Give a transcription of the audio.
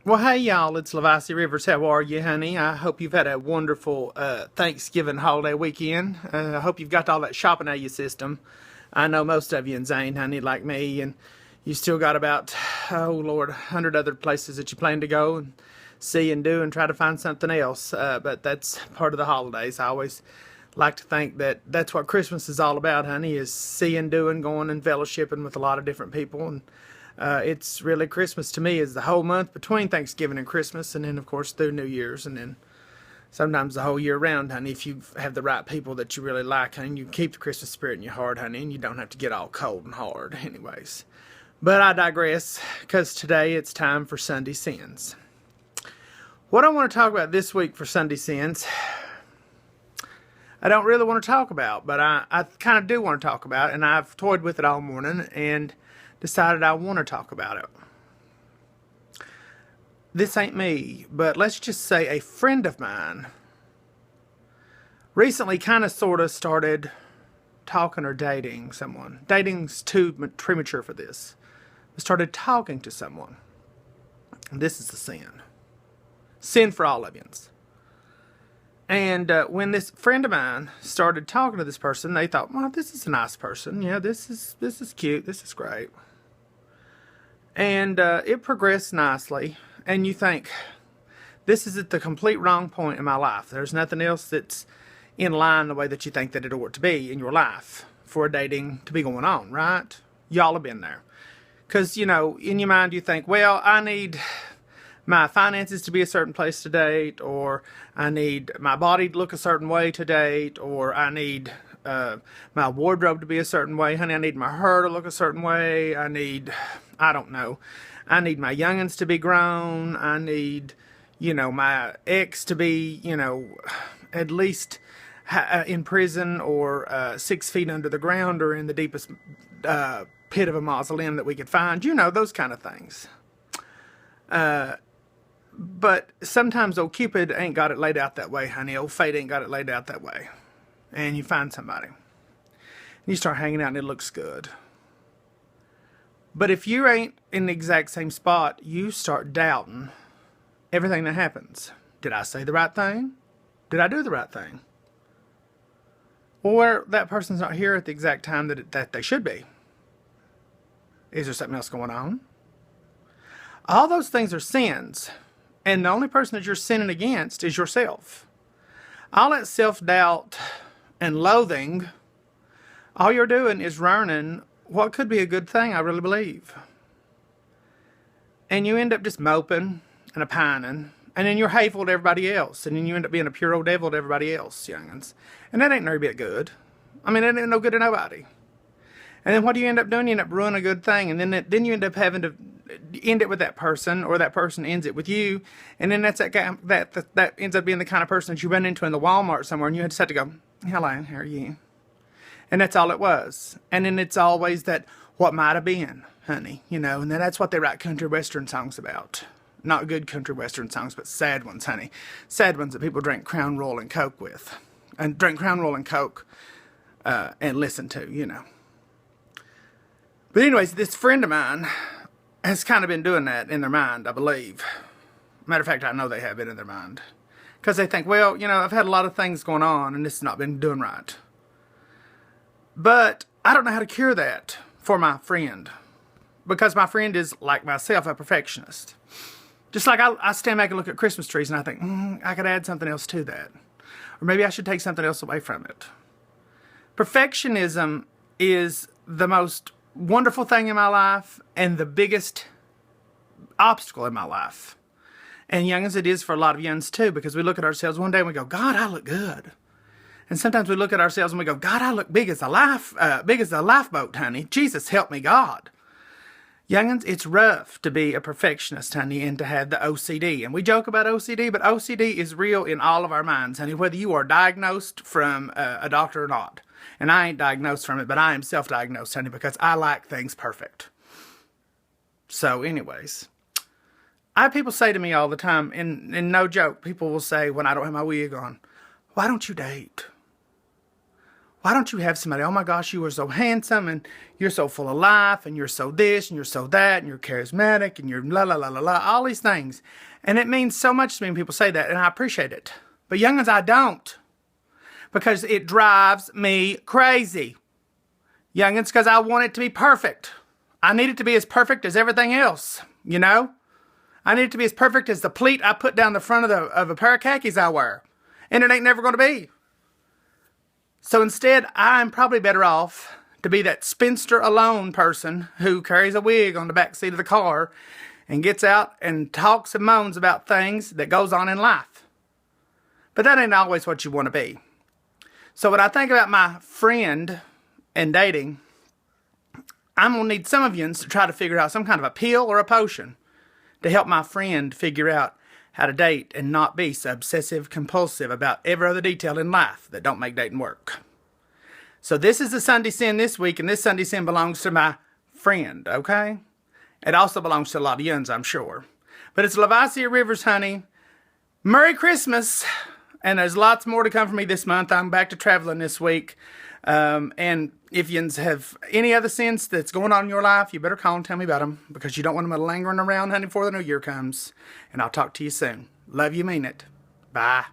Well, hey y'all, it's Lae'Visia Rivers. How are you, honey? I hope you've had a wonderful Thanksgiving holiday weekend. I hope you've got all that shopping out of your system. I know most of you in Zane, honey, like me, and you still got about, oh Lord, 100 other places that you plan to go and see and do and try to find something else. But that's part of the holidays. I always like to think that that's what Christmas is all about, honey, is seeing, doing, going, and fellowshipping with a lot of different people. And it's really Christmas to me is the whole month between Thanksgiving and Christmas, and then of course through New Year's, and then sometimes the whole year round, honey. If you have the right people that you really like, honey, you keep the Christmas spirit in your heart, honey, and you don't have to get all cold and hard, anyways. But I digress, because today it's time for Sunday Sins. What I want to talk about this week for Sunday Sins, I don't really want to talk about, but I kind of do want to talk about it, and I've toyed with it all morning, and decided I want to talk about it. This ain't me, but let's just say a friend of mine recently kind of sort of started talking or dating someone. Dating's too premature for this. Started talking to someone. And this is the sin. Sin for all of yous. And when this friend of mine started talking to this person, they thought, well, this is a nice person. Yeah, this is cute. This is great. And it progressed nicely. And you think, this is at the complete wrong point in my life. There's nothing else that's in line the way that you think that it ought to be in your life for a dating to be going on, right? Y'all have been there. Because, you know, in your mind you think, well, I need my finances to be a certain place to date, or I need my body to look a certain way to date, or I need my wardrobe to be a certain way. Honey, I need my hair to look a certain way. I don't know. I need my youngins to be grown. I need, my ex to be, at least in prison or 6 feet under the ground or in the deepest pit of a mausoleum that we could find. Those kind of things. But sometimes old Cupid ain't got it laid out that way, honey. Old fate ain't got it laid out that way. And you find somebody. And you start hanging out and it looks good. But if you ain't in the exact same spot, you start doubting everything that happens. Did I say the right thing? Did I do the right thing? Or that person's not here at the exact time that they should be. Is there something else going on? All those things are sins. And the only person that you're sinning against is yourself. All that self-doubt and loathing, all you're doing is ruining what could be a good thing, I really believe. And you end up just moping and opining, and then you're hateful to everybody else, and then you end up being a pure old devil to everybody else, youngins. And that ain't no bit good. I mean, that ain't no good to nobody. And then what do you end up doing? You end up ruining a good thing, and then you end up having to end it with that person, or that person ends it with you, and then that's that guy that ends up being the kind of person that you run into in the Walmart somewhere, and you just have to go, hello, how are you? And that's all it was. And then it's always that what might have been, honey, and then that's what they write country western songs about. Not good country western songs, but sad ones, honey. Sad ones that people drink Crown Royal and Coke with. And drink Crown Royal and Coke and listen to, But anyways, this friend of mine has kind of been doing that in their mind, I believe. Matter of fact, I know they have been in their mind. Because they think, well, I've had a lot of things going on and this has not been doing right. But I don't know how to cure that for my friend. Because my friend is, like myself, a perfectionist. Just like I stand back and look at Christmas trees and I think, I could add something else to that. Or maybe I should take something else away from it. Perfectionism is the most wonderful thing in my life and the biggest obstacle in my life. And youngins, it is for a lot of youngins too, because we look at ourselves one day and we go, God, I look good. And sometimes we look at ourselves and we go, God, I look big as a lifeboat, honey. Jesus, help me, God. Youngins, it's rough to be a perfectionist, honey, and to have the OCD. And we joke about OCD, but OCD is real in all of our minds, honey, whether you are diagnosed from a doctor or not. And I ain't diagnosed from it, but I am self-diagnosed, honey, because I like things perfect. So anyways, I have people say to me all the time, and no joke, people will say when I don't have my wig on, why don't you date? Why don't you have somebody, oh my gosh, you are so handsome and you're so full of life and you're so this and you're so that and you're charismatic and you're la la la la la, all these things. And it means so much to me when people say that, and I appreciate it. But youngins, I don't. Because it drives me crazy. Youngins, because I want it to be perfect. I need it to be as perfect as everything else, you know? I need it to be as perfect as the pleat I put down the front of a pair of khakis I wear. And it ain't never going to be. So instead, I'm probably better off to be that spinster alone person who carries a wig on the back seat of the car and gets out and talks and moans about things that goes on in life. But that ain't always what you want to be. So when I think about my friend and dating, I'm going to need some of you to try to figure out some kind of a pill or a potion to help my friend figure out how to date and not be so obsessive compulsive about every other detail in life that don't make dating work. So this is the Sunday Sin this week, and this Sunday Sin belongs to my friend, okay? It also belongs to a lot of yuns, I'm sure. But it's Lae'Visia Rivers, honey. Merry Christmas. And there's lots more to come from me this month. I'm back to traveling this week. And if you have any other sins that's going on in your life, you better call and tell me about them, because you don't want them lingering around, honey, before the new year comes. And I'll talk to you soon. Love you, mean it. Bye.